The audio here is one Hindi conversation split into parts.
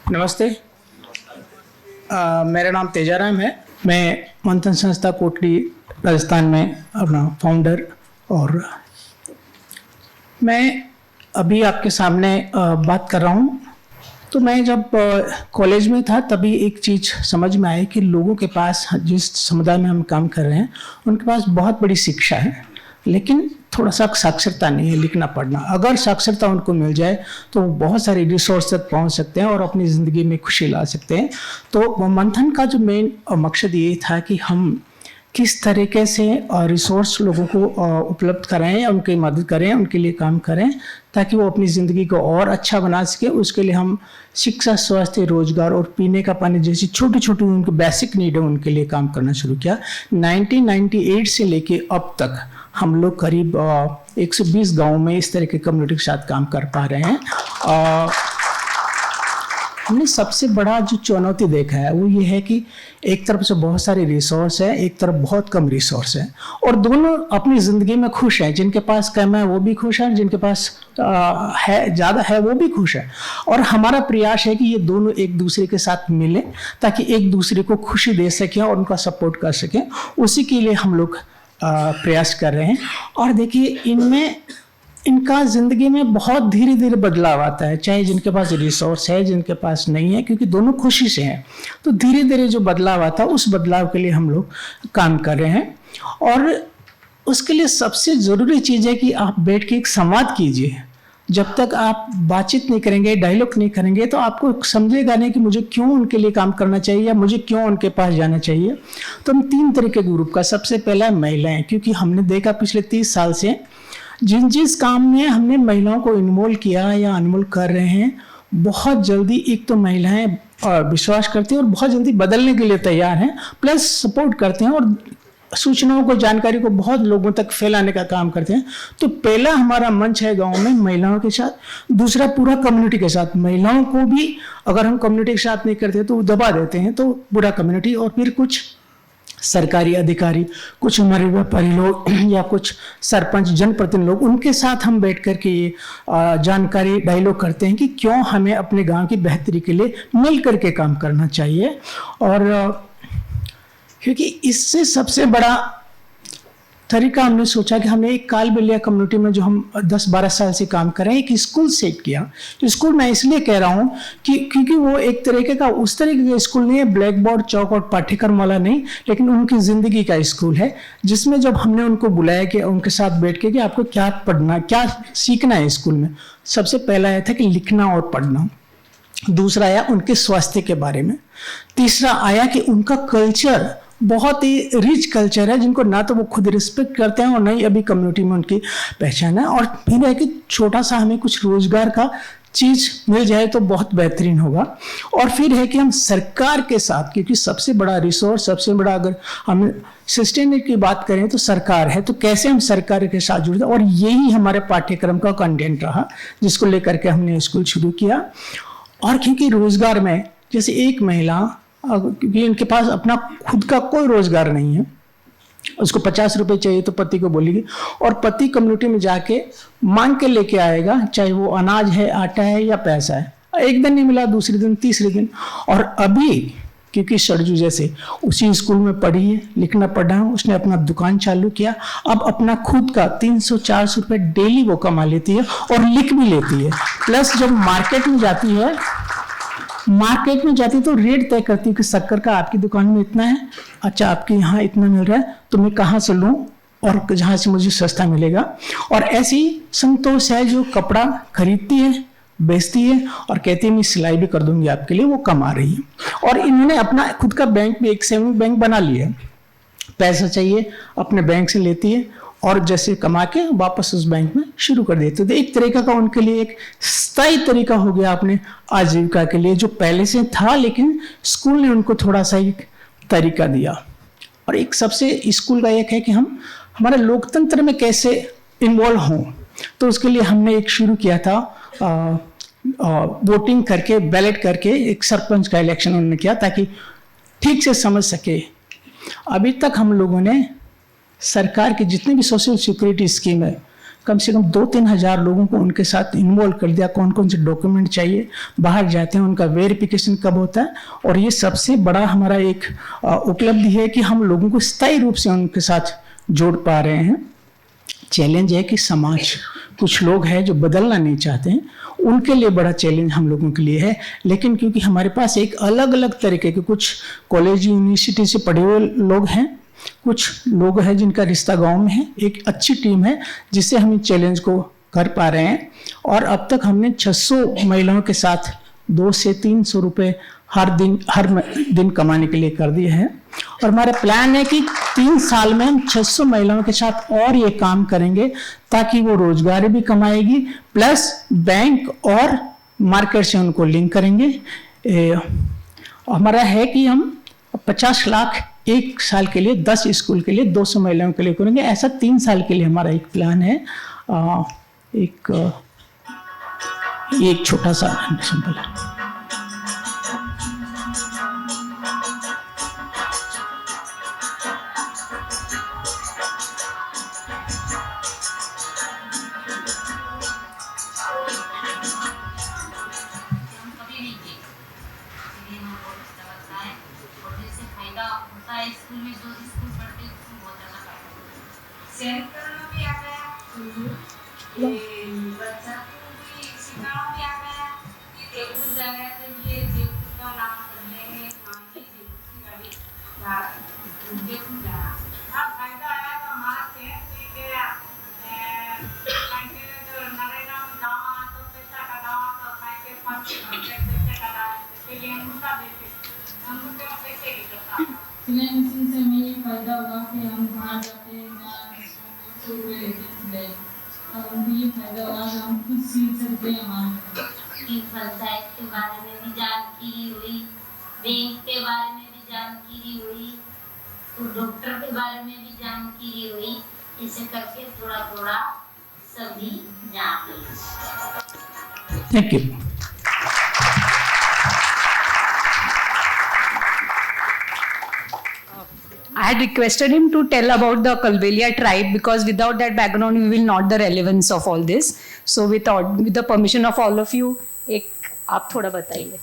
नमस्ते। मेरा नाम तेजाराम है। मैं मंथन संस्था कोटली राजस्थान में अपना फाउंडर, और मैं अभी आपके सामने बात कर रहा हूँ। तो मैं जब कॉलेज में था तभी एक चीज़ समझ में आई कि लोगों के पास, जिस समुदाय में हम काम कर रहे हैं, उनके पास बहुत बड़ी शिक्षा है, लेकिन थोड़ा सा साक्षरता नहीं है, लिखना पढ़ना। अगर साक्षरता उनको मिल जाए तो वो बहुत सारे रिसोर्स तक पहुंच सकते हैं और अपनी ज़िंदगी में खुशी ला सकते हैं। तो मंथन का जो मेन मकसद ये था कि हम किस तरीके से रिसोर्स लोगों को उपलब्ध कराएं, उनकी मदद करें, उनके लिए काम करें, ताकि वो अपनी ज़िंदगी को और अच्छा बना सके। उसके लिए हम शिक्षा, स्वास्थ्य, रोजगार और पीने का पानी जैसी छोटी छोटी उनकी बेसिक नीड है, उनके लिए काम करना शुरू किया। 1998 से लेके अब तक हम लोग करीब 120 गाँव में इस तरह के कम्युनिटी के साथ काम कर पा रहे हैं। हमने सबसे बड़ा जो चुनौती देखा है वो ये है कि एक तरफ से बहुत सारे रिसोर्स है, एक तरफ बहुत कम रिसोर्स है, और दोनों अपनी ज़िंदगी में खुश हैं। जिनके पास कम है वो भी खुश हैं, जिनके पास है ज़्यादा है वो भी खुश है। और हमारा प्रयास है कि ये दोनों एक दूसरे के साथ मिलें, ताकि एक दूसरे को खुशी दे सकें और उनका सपोर्ट कर सकें। उसी के लिए हम लोग प्रयास कर रहे हैं। और देखिए, इनका ज़िंदगी में बहुत धीरे धीरे बदलाव आता है, चाहे जिनके पास रिसोर्स है, जिनके पास नहीं है, क्योंकि दोनों खुशी से हैं। तो धीरे धीरे जो बदलाव आता है, उस बदलाव के लिए हम लोग काम कर रहे हैं। और उसके लिए सबसे ज़रूरी चीज़ है कि आप बैठ के एक संवाद कीजिए। जब तक आप बातचीत नहीं करेंगे, डायलॉग नहीं करेंगे, तो आपको समझेगा नहीं कि मुझे क्यों उनके लिए काम करना चाहिए या मुझे क्यों उनके पास जाना चाहिए। तो हम 3 तरह के ग्रुप का, सबसे पहला है महिलाएं, क्योंकि हमने देखा पिछले 30 साल से जिस काम में हमने महिलाओं को इन्वॉल्व किया या इन्वॉल्व कर रहे हैं, बहुत जल्दी एक तो महिलाएं विश्वास करती हैं और बहुत जल्दी बदलने के लिए तैयार हैं, प्लस सपोर्ट करते हैं और सूचनाओं को, जानकारी को बहुत लोगों तक फैलाने का काम करते हैं। तो पहला हमारा मंच है गांव में महिलाओं के साथ। दूसरा पूरा कम्युनिटी के साथ। महिलाओं को भी अगर हम कम्युनिटी के साथ नहीं करते तो वो दबा देते हैं, तो पूरा कम्युनिटी। और फिर कुछ सरकारी अधिकारी, कुछ हमारे व्यापारी लोग या कुछ सरपंच, जनप्रतिनिधि लोग, उनके साथ हम बैठ कर के ये जानकारी डायलॉग करते हैं कि क्यों हमें अपने गांव की बेहतरी के लिए मिल कर के काम करना चाहिए। और क्योंकि इससे सबसे बड़ा तरीका हमने सोचा कि हमने एक काल बेलिया कम्युनिटी में, जो हम 10-12 साल से काम कर रहे हैं, एक स्कूल सेट किया। स्कूल मैं इसलिए कह रहा हूँ कि क्योंकि वो एक तरीके का, उस तरीके का स्कूल नहीं है, ब्लैक बोर्ड, चौक और पाठ्यक्रम वाला नहीं, लेकिन उनकी ज़िंदगी का स्कूल है, जिसमें जब हमने उनको बुलाया कि उनके साथ बैठ के कि आपको क्या पढ़ना, क्या सीखना है स्कूल में, सबसे पहला आया था कि लिखना और पढ़ना। दूसरा आया उनके स्वास्थ्य के बारे में। तीसरा आया कि उनका कल्चर बहुत ही रिच कल्चर है, जिनको ना तो वो खुद रिस्पेक्ट करते हैं और ना ही अभी कम्युनिटी में उनकी पहचान है। और फिर है कि छोटा सा हमें कुछ रोजगार का चीज़ मिल जाए तो बहुत बेहतरीन होगा। और फिर है कि हम सरकार के साथ, क्योंकि सबसे बड़ा रिसोर्स, सबसे बड़ा, अगर हम सस्टेनेबिलिटी की बात करें तो सरकार है, तो कैसे हम सरकार के साथ जुड़ते हैं। और यही हमारे पाठ्यक्रम का कंटेंट रहा, जिसको लेकर के हमने स्कूल शुरू किया। और क्योंकि रोजगार में, जैसे एक महिला, क्योंकि इनके पास अपना खुद का कोई रोजगार नहीं है, उसको 50 रुपए चाहिए तो पति को बोलेगी, और पति कम्युनिटी में जाके मांग के लेके आएगा, चाहे वो अनाज है, आटा है या पैसा है। एक दिन नहीं मिला, दूसरे दिन, तीसरे दिन। और अभी क्योंकि सरजू जैसे उसी स्कूल में पढ़ी है, लिखना पढ़ा है, उसने अपना दुकान चालू किया, अब अपना खुद का 300-400 रुपये डेली वो कमा लेती है और लिख भी लेती है। प्लस जब मार्केट में जाती है तो रेट तय करती है कि शक्कर का आपकी दुकान में इतना है, अच्छा आपके यहाँ इतना मिल रहा है, तो मैं कहाँ से लूँ और जहाँ से मुझे सस्ता मिलेगा। और ऐसी संतोष है जो कपड़ा खरीदती है, बेचती है और कहती है मैं सिलाई भी कर दूंगी आपके लिए, वो कमा रही है। और इन्होंने अपना खुद का बैंक भी, एक सेविंग बैंक बना लिया है। पैसा चाहिए अपने बैंक से लेती है और जैसे कमा के वापस उस बैंक में शुरू कर देते। तो एक तरीका का उनके लिए एक स्थायी तरीका हो गया अपने आजीविका के लिए, जो पहले से था, लेकिन स्कूल ने उनको थोड़ा सा एक तरीका दिया। और एक सबसे स्कूल का एक है कि हम हमारे लोकतंत्र में कैसे इन्वॉल्व हों। तो उसके लिए हमने एक शुरू किया था, वोटिंग करके, बैलेट करके एक सरपंच का इलेक्शन उन्होंने किया, ताकि ठीक से समझ सके। अभी तक हम लोगों ने सरकार की जितनी भी सोशल सिक्योरिटी स्कीम है, कम से कम 2-3 हज़ार लोगों को उनके साथ इन्वॉल्व कर दिया, कौन कौन से डॉक्यूमेंट चाहिए, बाहर जाते हैं उनका वेरिफिकेशन कब होता है। और ये सबसे बड़ा हमारा एक उपलब्धि है कि हम लोगों को स्थायी रूप से उनके साथ जोड़ पा रहे हैं। चैलेंज है कि समाज, कुछ लोग हैं जो बदलना नहीं चाहते हैं, उनके लिए बड़ा चैलेंज हम लोगों के लिए है। लेकिन क्योंकि हमारे पास एक अलग अलग तरीके के कुछ कॉलेज यूनिवर्सिटी से पढ़े हुए लोग हैं, कुछ लोग हैं जिनका रिश्ता गांव में है, एक अच्छी टीम है जिससे हम इस चैलेंज को कर पा रहे हैं। और अब तक हमने 600 महिलाओं के साथ 200 से 300 रुपये हर दिन कमाने के लिए कर दिए हैं। और हमारा प्लान है कि 3 साल में हम 600 महिलाओं के साथ और ये काम करेंगे ताकि वो रोजगार भी कमाएगी, प्लस बैंक और मार्केट से उनको लिंक करेंगे। हमारा है कि हम 50 लाख एक साल के लिए 10 स्कूल के लिए 200 महिलाओं के लिए करेंगे। ऐसा 3 साल के लिए हमारा एक प्लान है। एक छोटा सा सिंपल है। स्कूल में जो स्कूल पढ़ते हैं उसको बहुत ज़्यादा फायदा शेयर करना भी आ गया, बच्चा को भी सिखाना भी आ गया कि देवपुर जा रहा है तो ये देवपुर का नाम करने में ये देवपुर की गाड़ी देवपुर जा रहा। अब फायदा आया तो हमारा शहर से गया जो नरेगा में गाँव तो पैसा का गाँव तो पैसे 5 पैसे का गाँव के लिए उनका देते हम उनके पैसे ही करता। सिलाई मशीन से हमें ये फायदा हुआ कि हम बाहर जाते हैं अब हमें ये फायदा हुआ कि हम कुछ सीख सकते हैं। हमारे पंचायत के बारे में भी जानकारी हुई, बैंक के बारे में भी जानकारी हुई, तो डॉक्टर के बारे में भी जानकारी हुई। इसे करके थोड़ा थोड़ा सभी जान गए। Thank you. I had requested him to tell about the Kalbelia tribe because without that background we will not the relevance of all this. So with the permission of all of you, एक आप थोड़ा बताइए।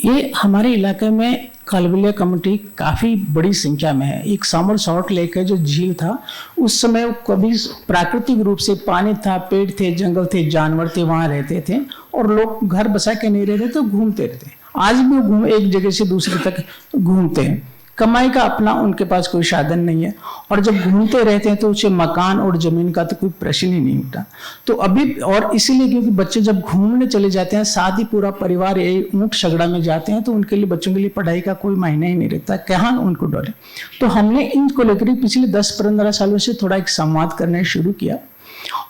ये हमारे इलाके में कालबेलिया कम्युनिटी काफ़ी बड़ी संख्या में है। एक सामर सॉल्ट लेक है जो झील था, उस समय वो कभी प्राकृतिक रूप से पानी था, पेड़ थे, जंगल थे, जानवर थे, वहाँ रहते थे और लोग घर बसा के नहीं रहते तो घूमते रहते। आज भी वो एक जगह से दूसरी तक घूमते हैं। कमाई का अपना उनके पास कोई साधन नहीं है और जब घूमते रहते हैं तो उसे मकान और ज़मीन का तो कोई प्रश्न ही नहीं उठा। तो अभी और इसीलिए क्योंकि बच्चे जब घूमने चले जाते हैं, साथ ही पूरा परिवार ऊँट सगड़ा में जाते हैं, तो उनके लिए बच्चों के लिए पढ़ाई का कोई मायने ही नहीं रहता, कहाँ उनको डरे। तो हमने इनको लेकर पिछले 10-15 सालों से थोड़ा एक संवाद करना शुरू किया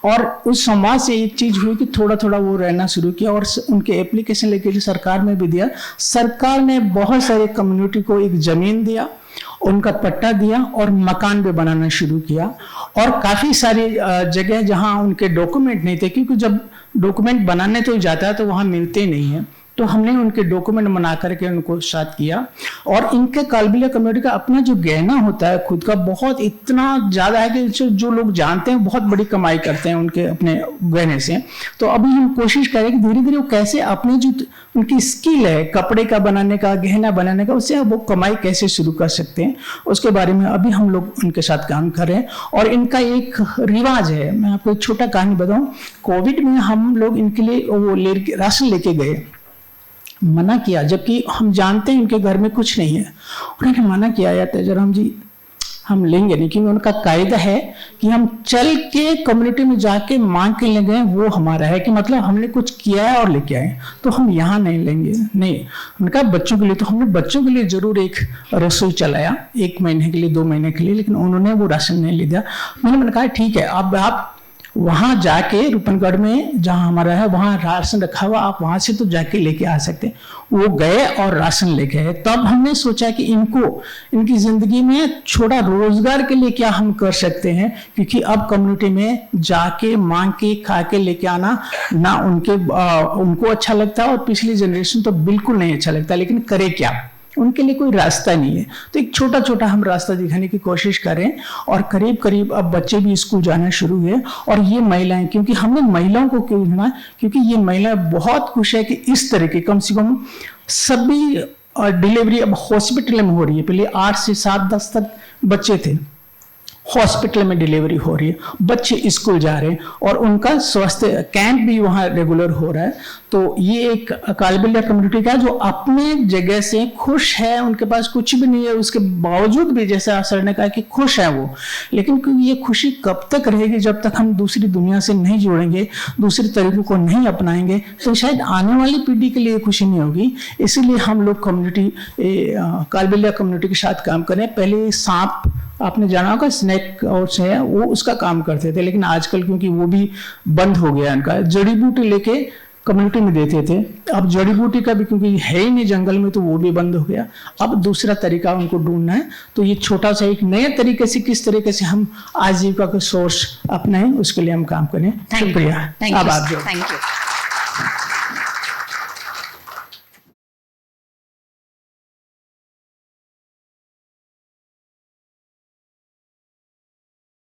और उस समाज से एक चीज हुई कि थोड़ा थोड़ा वो रहना शुरू किया और उनके एप्लीकेशन लेके सरकार में भी दिया। सरकार ने बहुत सारे कम्युनिटी को एक जमीन दिया, उनका पट्टा दिया और मकान भी बनाना शुरू किया। और काफ़ी सारी जगह जहां उनके डॉक्यूमेंट नहीं थे, क्योंकि जब डॉक्यूमेंट बनाने तो जाता है तो वहां मिलते नहीं है, तो हमने उनके डॉक्यूमेंट बना करके उनको साथ किया। और इनके कालबेलिया कम्युनिटी का अपना जो गहना होता है खुद का बहुत इतना ज़्यादा है कि जो लोग जानते हैं बहुत बड़ी कमाई करते हैं उनके अपने गहने से। तो अभी हम कोशिश करें कि धीरे धीरे वो कैसे अपनी जो उनकी स्किल है कपड़े का बनाने का, गहना बनाने का, उससे वो कमाई कैसे शुरू कर सकते हैं, उसके बारे में अभी हम लोग उनके साथ काम कर रहे हैं। और इनका एक रिवाज है, मैं आपको एक छोटा कहानी बताऊँ। कोविड में हम लोग इनके लिए वो राशन लेके गए, मना किया, जबकि हम जानते हैं इनके घर में कुछ नहीं है। उन्होंने मना किया, या तेजराम जी हम लेंगे नहीं, क्योंकि उनका कायदा है कि हम चल के कम्युनिटी में जाके मांग के ले गए, वो हमारा है कि मतलब हमने कुछ किया है और लेके आए, तो हम यहाँ नहीं लेंगे। नहीं, उनका बच्चों के लिए, तो हमने बच्चों के लिए जरूर एक रसोई चलाया 1 महीने के लिए, 2 महीने के लिए, लेकिन उन्होंने वो राशन नहीं ले दिया। मैंने कहा ठीक है, अब आप वहाँ जाके रूपनगढ़ में जहाँ हमारा है वहाँ राशन रखा हुआ, आप वहाँ से तो जाके लेके आ सकते हैं। वो गए और राशन लेके आए। तब हमने सोचा कि इनकी ज़िंदगी में छोटा रोजगार के लिए क्या हम कर सकते हैं, क्योंकि अब कम्युनिटी में जाके मांग के खा के लेके आना ना उनको अच्छा लगता है और पिछली जनरेशन तो बिल्कुल नहीं अच्छा लगता। लेकिन करे क्या, उनके लिए कोई रास्ता नहीं है। तो एक छोटा छोटा हम रास्ता दिखाने की कोशिश करें, और करीब करीब अब बच्चे भी स्कूल जाना शुरू हुए। और ये महिलाएं, क्योंकि हमने महिलाओं को क्यों चुना, क्योंकि ये महिलाएं बहुत खुश है कि इस तरह के कम से कम सभी डिलीवरी अब हॉस्पिटल में हो रही है। पहले 8 से 7 10 तक बच्चे थे, हॉस्पिटल में डिलीवरी हो रही है, बच्चे स्कूल जा रहे हैं, और उनका स्वास्थ्य कैंप भी वहाँ रेगुलर हो रहा है। तो ये एक कालबेलिया कम्युनिटी का जो अपने जगह से खुश है, उनके पास कुछ भी नहीं है, उसके बावजूद भी जैसे सर ने कहा कि खुश है वो। लेकिन ये खुशी कब तक रहेगी, जब तक हम दूसरी दुनिया से नहीं जुड़ेंगे, दूसरे तरीकों को नहीं अपनाएंगे, तो शायद आने वाली पीढ़ी के लिए खुशी नहीं होगी। इसीलिए हम लोग कम्युनिटी, कालबेलिया कम्युनिटी के साथ काम करें। पहले सांप आपने जाना होगा, स्नेक और है वो उसका काम करते थे, लेकिन आजकल क्योंकि वो भी बंद हो गया उनका, जड़ी बूटी लेके कम्युनिटी में देते थे। अब जड़ी बूटी का भी क्योंकि है ही नहीं जंगल में, तो वो भी बंद हो गया। अब दूसरा तरीका उनको ढूंढना है। तो ये छोटा सा एक नए तरीके से किस तरीके से हम आजीविका का सोर्स अपनाएं, उसके लिए हम काम करें। शुक्रिया। अब आप जो थैंक यू।